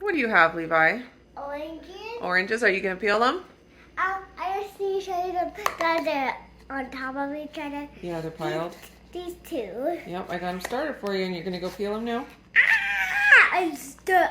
What do you have, Levi? Oranges. Oranges. Are you going to peel them? I just need to show you them that they're on top of each other. Yeah, they're piled. These two. Yep, I got them started for you, and you're going to go peel them now? I'm stuck.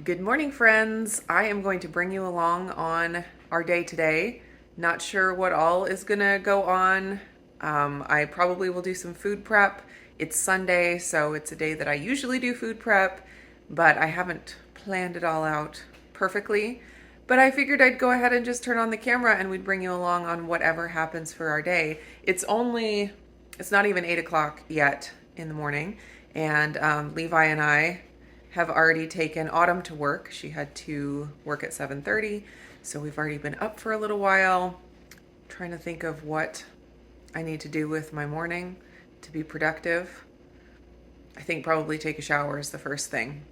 Good morning, friends. I am going to bring you along on our day today. Not sure what all is going to go on. I probably will do some food prep. It's Sunday, so it's a day that I usually do food prep, but I haven't planned it all out perfectly. But I figured I'd go ahead and just turn on the camera and we'd bring you along on whatever happens for our day. It's not even 8 o'clock yet in the morning, and Levi and I have already taken Autumn to work. She had to work at 7:30, so we've already been up for a little while, trying to think of what I need to do with my morning to be productive. I think probably take a shower is the first thing.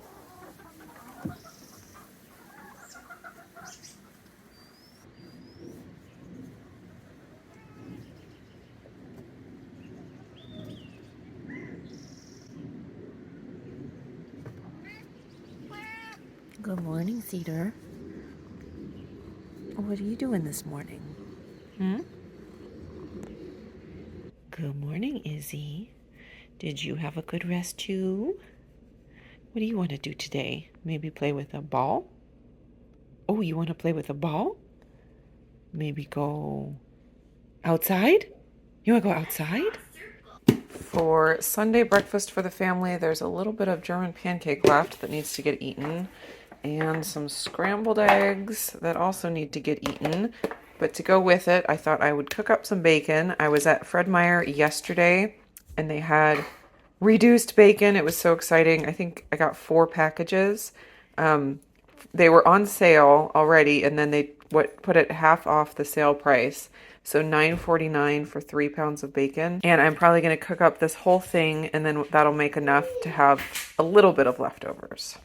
Good morning, Cedar. What are you doing this morning? Good morning, Izzy. Did you have a good rest too? What do you want to do today? Maybe play with a ball? Oh, you want to play with a ball? Maybe go outside? You want to go outside? For Sunday breakfast for the family, there's a little bit of German pancake left that needs to get eaten, and some scrambled eggs that also need to get eaten. But to go with it, I thought I would cook up some bacon. I was at Fred Meyer yesterday, and they had reduced bacon. It was so exciting. I think I got 4 packages. They were on sale already, and then they put it half off the sale price. So $9.49 for 3 pounds of bacon. And I'm probably going to cook up this whole thing, and then that'll make enough to have a little bit of leftovers.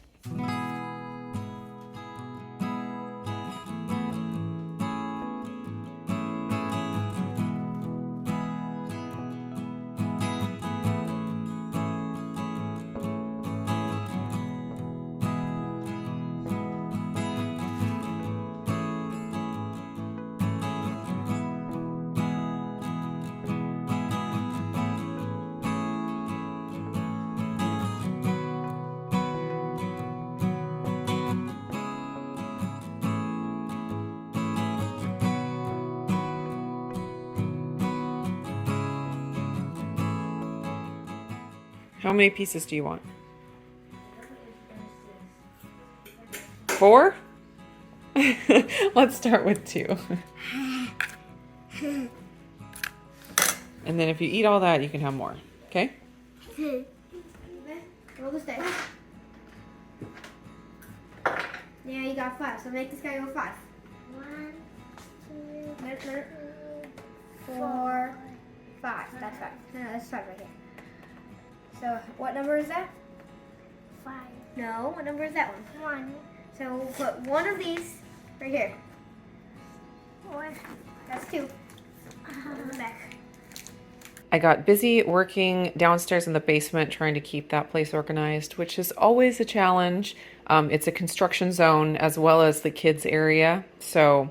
How many pieces do you want? 4? Let's start with 2. And then if you eat all that, you can have more. Okay? Roll the dice. Yeah, you got 5, so make this guy go 5. 1, 2, 4, 5. That's 5. No, that's 5 right here. So, what number is that? 5. No, what number is that one? 1. So, we'll put one of these right here. 1. That's 2. On the back. I got busy working downstairs in the basement trying to keep that place organized, which is always a challenge. It's a construction zone as well as the kids area, so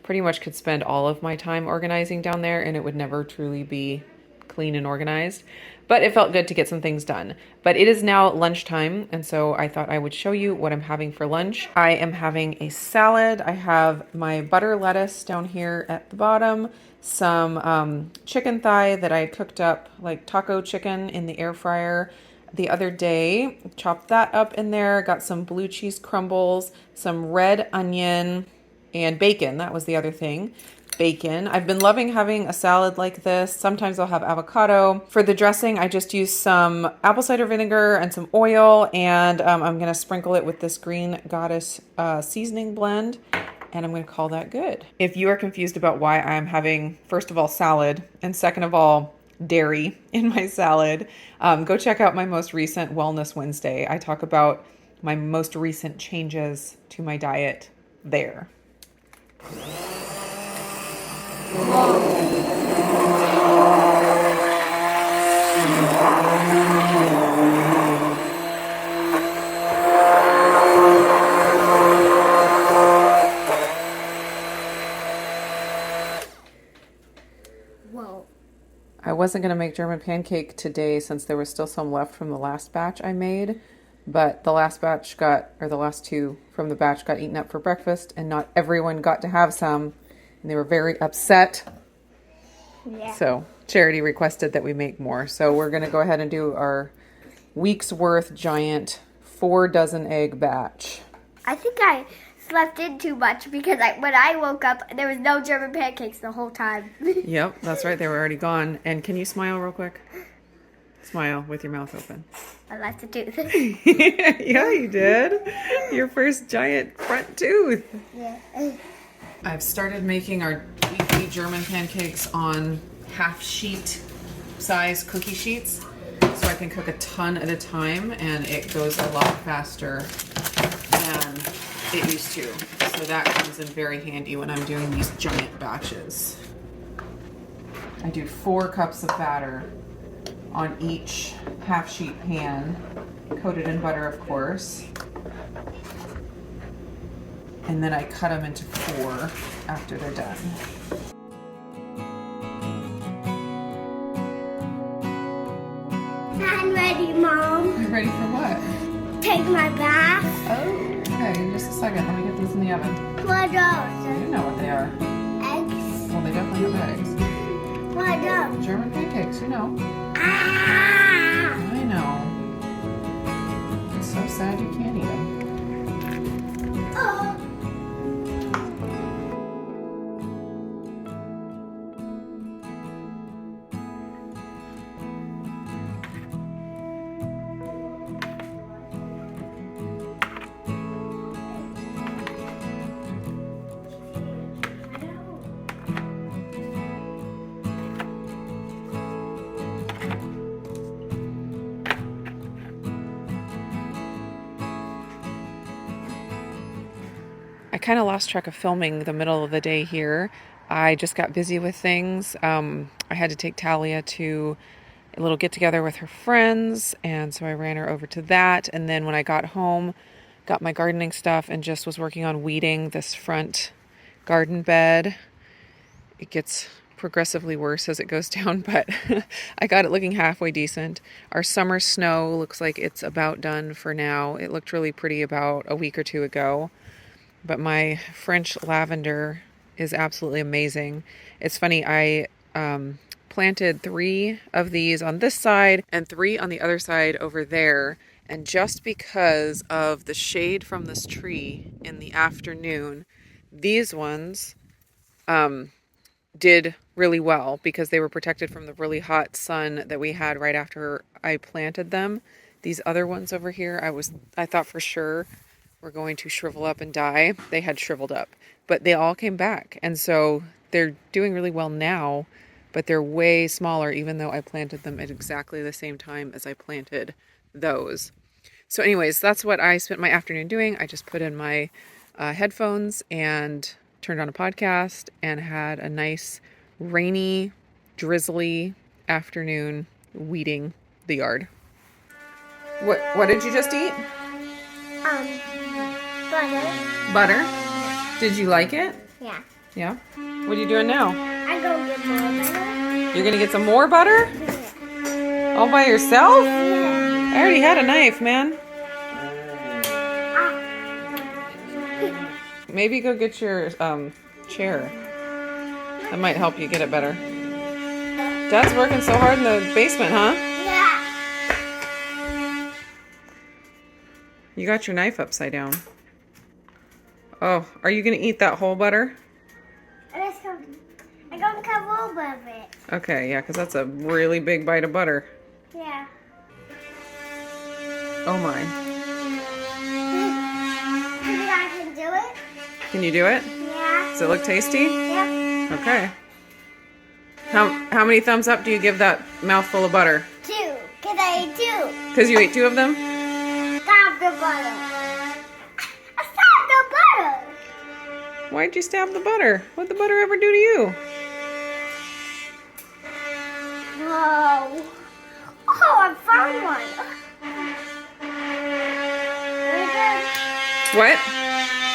pretty much could spend all of my time organizing down there and it would never truly be clean and organized. But it felt good to get some things done. But it is now lunchtime, and so I thought I would show you what I'm having for lunch. I am having a salad. I have my butter lettuce down here at the bottom, some chicken thigh that I cooked up like taco chicken in the air fryer the other day. Chopped that up in there, got some blue cheese crumbles, some red onion, and bacon. That was the other thing. Bacon. I've been loving having a salad like this. Sometimes I'll have avocado. For the dressing, I just use some apple cider vinegar and some oil, and I'm going to sprinkle it with this Green Goddess seasoning blend, and I'm going to call that good. If you are confused about why I'm having, first of all, salad, and second of all, dairy in my salad, go check out my most recent Wellness Wednesday. I talk about my most recent changes to my diet there. wasn't going to make German pancake today since there was still some left from the last batch I made. But the last batch or the last two from the batch got eaten up for breakfast, and not everyone got to have some. And they were very upset. Yeah. So Charity requested that we make more. So we're going to go ahead and do our week's worth giant 4 dozen egg batch. I think I slept in too much because when I woke up, there was no German pancakes the whole time. Yep, that's right. They were already gone. And can you smile real quick? Smile with your mouth open. I left a tooth. Yeah, you did. Your first giant front tooth. Yeah. I've started making our weekly German pancakes on half sheet size cookie sheets, so I can cook a ton at a time, and it goes a lot faster than it used to. So that comes in very handy when I'm doing these giant batches. I do 4 cups of batter on each half sheet pan, coated in butter, of course. And then I cut them into 4 after they're done. I'm ready, Mom. You ready for what? Take my bath. Oh, okay. In just a second. Let me get these in the oven. What are You those? know what they are. Eggs. Well, they definitely have eggs. What are those? German pancakes, you know. Ah! I know. It's so sad you can't eat them. Oh. I kind of lost track of filming the middle of the day here. I just got busy with things. I had to take Talia to a little get together with her friends, and so I ran her over to that. And then when I got home, got my gardening stuff and just was working on weeding this front garden bed. It gets progressively worse as it goes down, but I got it looking halfway decent. Our summer snow looks like it's about done for now. It looked really pretty about a week or 2 ago. But my French lavender is absolutely amazing. It's funny, I planted 3 of these on this side and 3 on the other side over there. And just because of the shade from this tree in the afternoon, these ones did really well because they were protected from the really hot sun that we had right after I planted them. These other ones over here, I thought for sure were going to shrivel up and die. They had shriveled up, but they all came back. And so they're doing really well now, but they're way smaller, even though I planted them at exactly the same time as I planted those. So anyways, that's what I spent my afternoon doing. I just put in my headphones and turned on a podcast and had a nice rainy, drizzly afternoon weeding the yard. What did you just eat? Butter. Butter? Did you like it? Yeah. Yeah? What are you doing now? I go get more butter. You're gonna get some more butter? Yeah. All by yourself? Yeah. I already had a knife, man. Maybe go get your chair. That might help you get it better. Dad's working so hard in the basement, huh? Yeah. You got your knife upside down. Oh, are you gonna eat that whole butter? I'm gonna cut a little bit of it. Okay, yeah, because that's a really big bite of butter. Yeah. Oh my. You think I can do it? Can you do it? Yeah. Does it look tasty? Yep. Okay. How many thumbs up do you give that mouthful of butter? 2. Cause I ate 2. Because you ate 2 of them? Stop the butter. Stop the butter. Why'd you stab the butter? What'd the butter ever do to you? Whoa. Oh, I found one. Very good. What?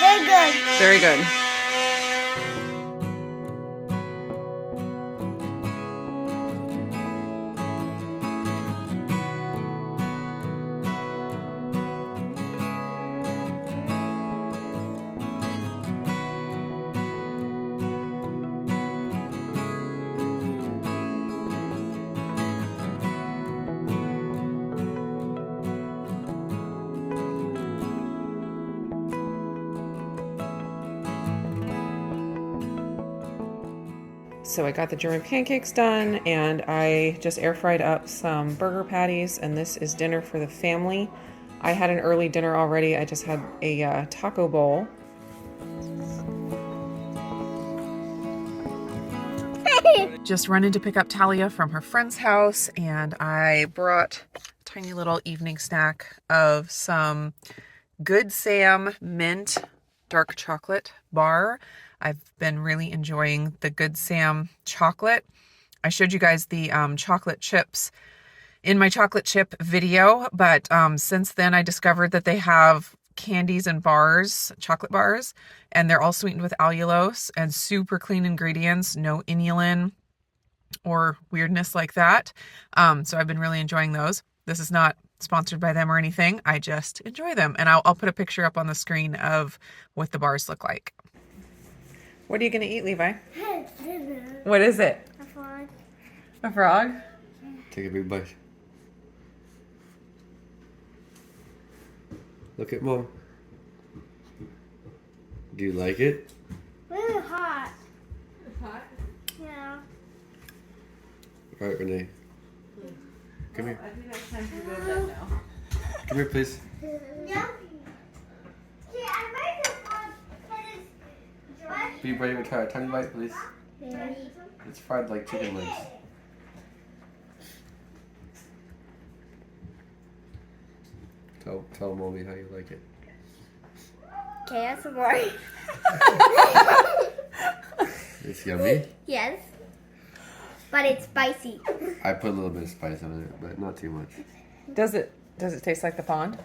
Very good. Very good. So I got the German pancakes done, and I just air fried up some burger patties, and this is dinner for the family. I had an early dinner already. I just had a taco bowl. Just running to pick up Talia from her friend's house, and I brought a tiny little evening snack of some Good Sam mint dark chocolate bar. I've been really enjoying the Good Sam chocolate. I showed you guys the chocolate chips in my chocolate chip video, but since then I discovered that they have candies and bars, chocolate bars, and they're all sweetened with allulose and super clean ingredients, no inulin or weirdness like that. So I've been really enjoying those. This is not sponsored by them or anything. I just enjoy them. And I'll put a picture up on the screen of what the bars look like. What are you going to eat, Levi? What is it? A frog. A frog? Take a big bite. Look at Mom. Do you like it? Really hot. It's hot? Yeah. All right, Renee. Come here. I think it's time to go bed now. Come here, please. Yeah. Yeah, I made this one. Be brave and try a tiny bite, please. Yeah. It's fried like chicken legs. Tell Mommy how you like it. Okay, that's some more. It's yummy. Yes. But it's spicy. I put a little bit of spice on it, but not too much. Does it taste like the pond?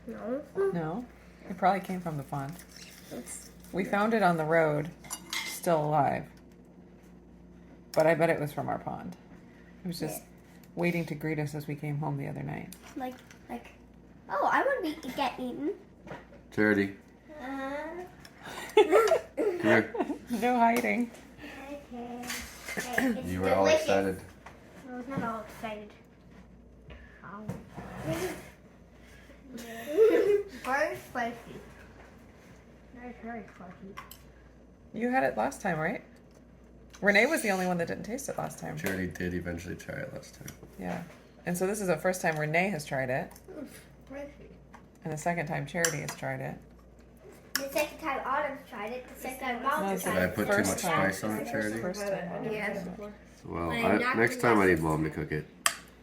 No. No. It probably came from the pond. We found it on the road, still alive. But I bet it was from our pond. It was just waiting to greet us as we came home the other night. Like, oh, I want to get eaten. Charity, Uh, come here. No hiding. okay. It's You were all delicious. excited. I was not all excited. Very spicy. Very spicy. You had it last time, right? Renee was the only one that didn't taste it last time. Charity did eventually try it last time. Yeah. And so this is the first time Renee has tried it. And the second time Charity has tried it. The second time Autumn tried it, the second time Mom No, tried Did I it. put too First much time. spice on it, Charity? First time. Yes. Well, But I'm not next time I need Mom to cook it.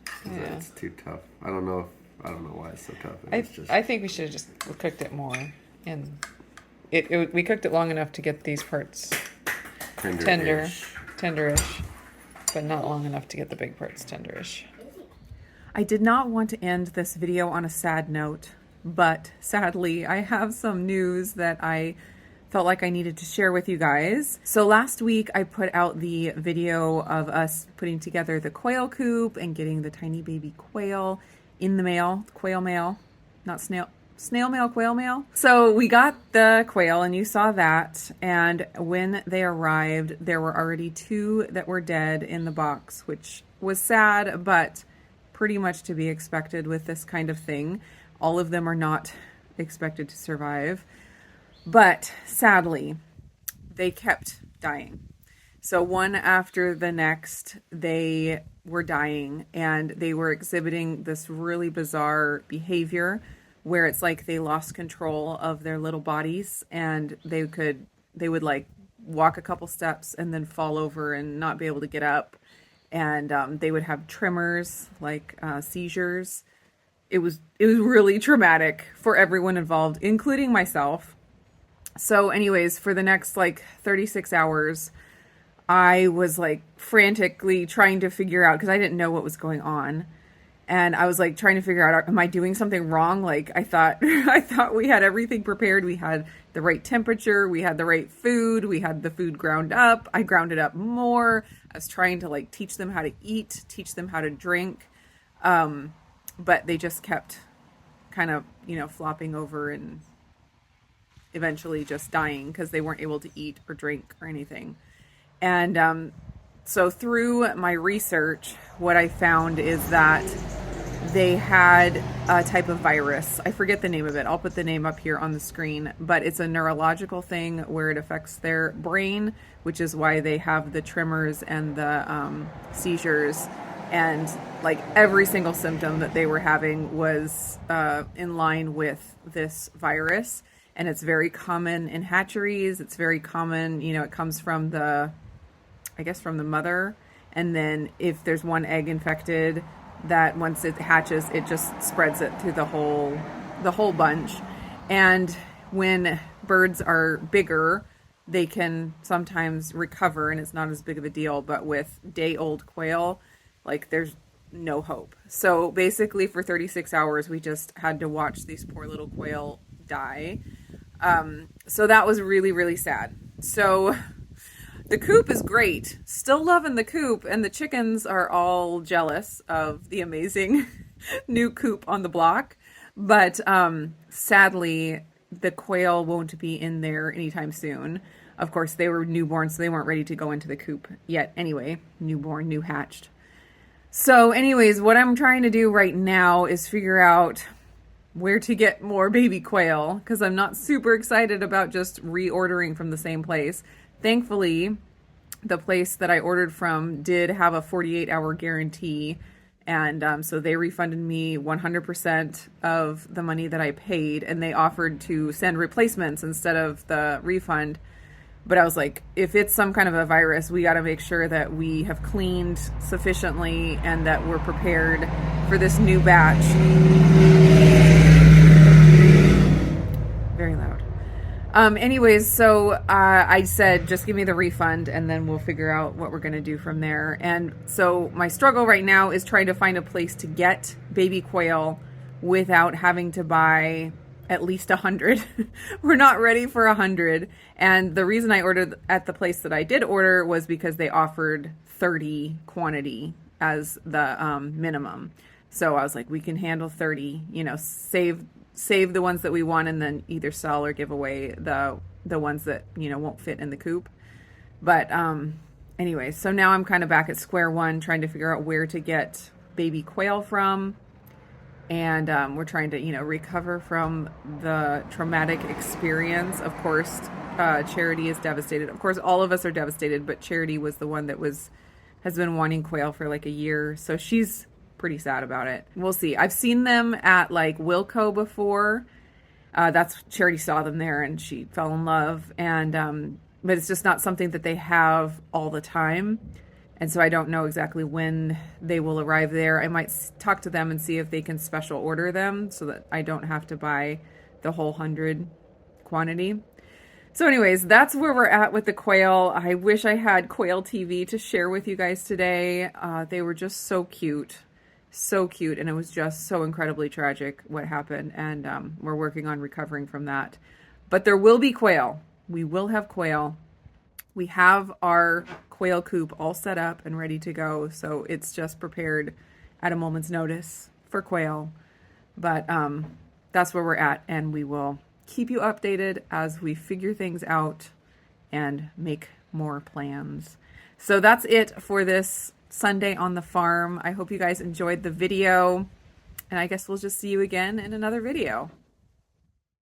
'Cause Yeah. It's too tough. I don't know why it's so tough. I It's just I think we should have just cooked it more. And we cooked it long enough to get these parts tenderish, but not long enough to get the big parts tenderish. I did not want to end this video on a sad note, but sadly I have some news that I felt like I needed to share with you guys. So last week I put out the video of us putting together the quail coop and getting the tiny baby quail in the mail, quail mail, not snail mail, quail mail. So we got the quail and you saw that. And when they arrived, there were already 2 that were dead in the box, which was sad, but pretty much to be expected with this kind of thing. All of them are not expected to survive. But sadly, they kept dying. So one after the next, they were dying and they were exhibiting this really bizarre behavior where it's like they lost control of their little bodies and they would like walk a couple steps and then fall over and not be able to get up. And they would have tremors, like seizures. It was really traumatic for everyone involved, including myself. So anyways, for the next like 36 hours, I was like frantically trying to figure out, because I didn't know what was going on. And I was like trying to figure out, am I doing something wrong? Like I thought we had everything prepared. We had the right temperature. We had the right food. We had the food ground up. I ground it up more. I was trying to like teach them how to eat, teach them how to drink. But they just kept kind of, flopping over and eventually just dying because they weren't able to eat or drink or anything. And so through my research, what I found is that they had a type of virus. I forget the name of it. I'll put the name up here on the screen, but it's a neurological thing where it affects their brain, which is why they have the tremors and the seizures. And like every single symptom that they were having was in line with this virus. And it's very common in hatcheries. It's very common, you know, it comes from the, I guess from the mother. And then if there's one egg infected, that once it hatches, it just spreads it to the whole bunch. And when birds are bigger, they can sometimes recover and it's not as big of a deal. But with day-old quail, like there's no hope. So basically for 36 hours, we just had to watch these poor little quail die. So that was really, really sad. So the coop is great. Still loving the coop, and the chickens are all jealous of the amazing new coop on the block. But sadly, the quail won't be in there anytime soon. Of course, they were newborn, so they weren't ready to go into the coop yet anyway. Newborn, new hatched. So anyways, what I'm trying to do right now is figure out where to get more baby quail, because I'm not super excited about just reordering from the same place. Thankfully, the place that I ordered from did have a 48-hour guarantee, and so they refunded me 100% of the money that I paid, and they offered to send replacements instead of the refund. But I was like, if it's some kind of a virus, we got to make sure that we have cleaned sufficiently and that we're prepared for this new batch. Very loud. Anyways, so I said, just give me the refund and then we'll figure out what we're going to do from there. And so my struggle right now is trying to find a place to get baby quail without having to buy at least 100. We're not ready for 100. And the reason I ordered at the place that I did order was because they offered 30 quantity as the minimum. So I was like, we can handle 30, you know, save the ones that we want and then either sell or give away the ones that, you know, won't fit in the coop. But anyway, so now I'm kind of back at square one trying to figure out where to get baby quail from. And we're trying to, you know, recover from the traumatic experience. Of course, Charity is devastated. Of course, all of us are devastated, but Charity was the one that has been wanting quail for like a year. So she's pretty sad about it. We'll see. I've seen them at like Wilco before. That's Charity saw them there and she fell in love. And but it's just not something that they have all the time. And so I don't know exactly when they will arrive there. I might talk to them and see if they can special order them so that I don't have to buy the whole 100 quantity. So anyways, that's where we're at with the quail. I wish I had quail TV to share with you guys today. They were just so cute. So cute. And it was just so incredibly tragic what happened. And we're working on recovering from that. But there will be quail. We will have quail. We have our quail coop all set up and ready to go. So it's just prepared at a moment's notice for quail. But that's where we're at. And we will keep you updated as we figure things out and make more plans. So that's it for this Sunday on the farm. I hope you guys enjoyed the video. And I guess we'll just see you again in another video.